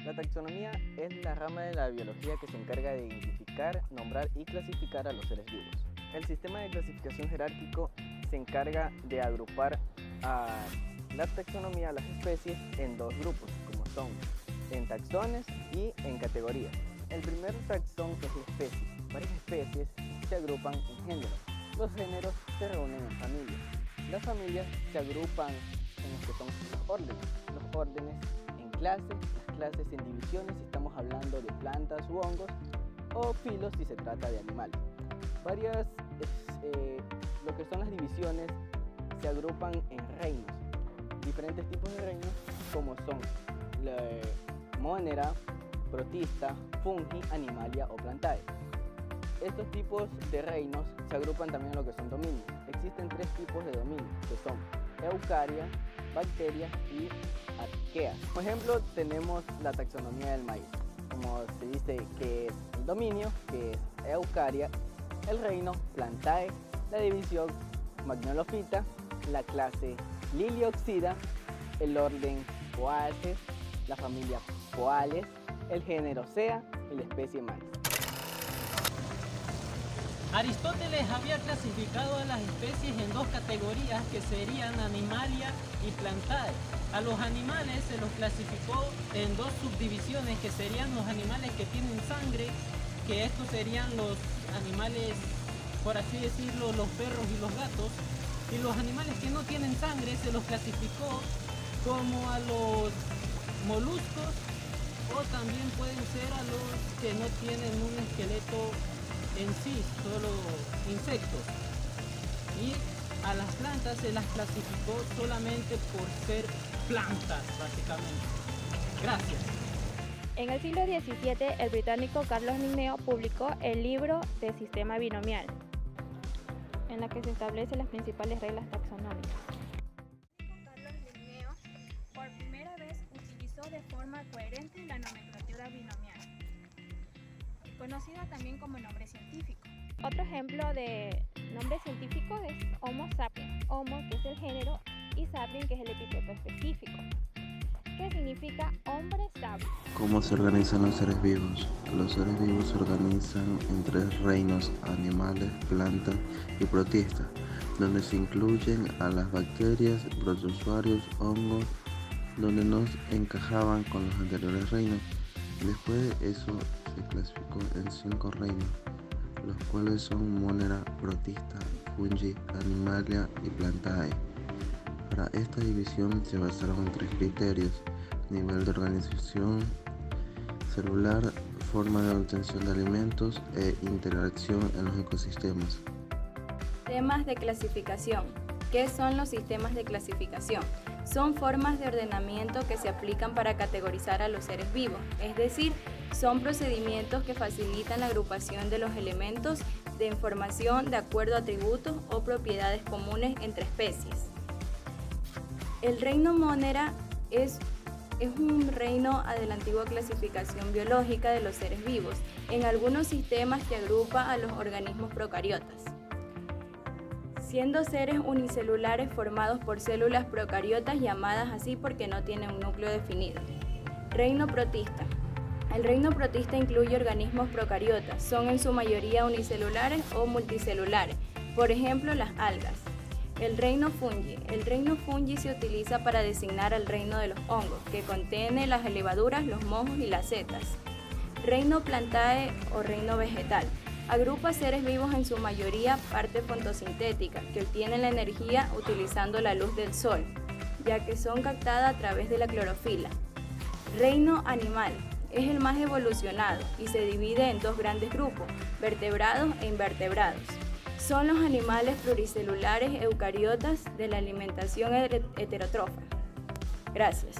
La taxonomía es la rama de la biología que se encarga de identificar, nombrar y clasificar a los seres vivos. El sistema de clasificación jerárquico se encarga de agrupar a la taxonomía, a las especies, en dos grupos, como son en taxones y en categorías. El primer taxón es la especie. Varias especies se agrupan en géneros. Los géneros se reúnen en familias. Las familias se agrupan en los que son los órdenes. Los órdenes en clases, las clases en divisiones si estamos hablando de plantas u hongos, o filos si se trata de animales. Lo que son las divisiones se agrupan en reinos. Diferentes tipos de reinos como son la Monera, Protista, Fungi, Animalia o Plantae. Estos tipos de reinos se agrupan también en lo que son dominios. Existen tres tipos de dominios, que son Eucaria, Bacteria y Arquea. Por ejemplo, tenemos la taxonomía del maíz. Como se dice que es el dominio, que es Eucaria, el reino Plantae, la división Magnolophyta, la clase Lilioxida, el orden Poaceae, la familia Poales, el género Sea y la especie maíz. Aristóteles había clasificado a las especies en dos categorías que serían Animalia y Plantae. A los animales se los clasificó en dos subdivisiones que serían los animales que tienen sangre, que estos serían los animales, por así decirlo, los perros y los gatos, y los animales que no tienen sangre se los clasificó como a los moluscos, o también pueden ser a los que no tienen un esqueleto en sí, solo insectos. Y a las plantas se las clasificó solamente por ser plantas, básicamente. Gracias. En el siglo XVII, el británico Carlos Linneo publicó el libro de Sistema Binomial, en la que se establecen las principales reglas taxonómicas. Carlos Linneo por primera vez utilizó de forma coherente la nomenclatura binomial, conocida también como nombre científico. Otro ejemplo de nombre científico es Homo sapiens. Homo, que es el género, y sapiens, que es el epíteto específico, que significa hombre sabio. ¿Cómo se organizan los seres vivos? Los seres vivos se organizan en tres reinos: animales, plantas y protistas, donde se incluyen a las bacterias, protozoarios, hongos, donde no encajaban con los anteriores reinos. Después de eso se clasificó en 5 reinos, los cuales son Monera, Protista, Fungi, Animalia y Plantae. Para esta división se basaron en 3 criterios: nivel de organización celular, forma de obtención de alimentos e interacción en los ecosistemas. Sistemas de clasificación. ¿Qué son los sistemas de clasificación? Son formas de ordenamiento que se aplican para categorizar a los seres vivos, es decir, son procedimientos que facilitan la agrupación de los elementos de información de acuerdo a atributos o propiedades comunes entre especies. El reino Monera es un reino de la antigua clasificación biológica de los seres vivos, en algunos sistemas que agrupa a los organismos procariotas, siendo seres unicelulares formados por células procariotas llamadas así porque no tienen un núcleo definido. Reino protista. El reino protista incluye organismos procariotas, son en su mayoría unicelulares o multicelulares, por ejemplo las algas. El reino fungi. El reino fungi se utiliza para designar al reino de los hongos, que contiene las levaduras, los mojos y las setas. Reino plantae o reino vegetal. Agrupa seres vivos en su mayoría parte fotosintética, que obtienen la energía utilizando la luz del sol, ya que son captadas a través de la clorofila. Reino animal. Es el más evolucionado y se divide en 2 grandes grupos, vertebrados e invertebrados. Son los animales pluricelulares eucariotas de la alimentación heterótrofa. Gracias.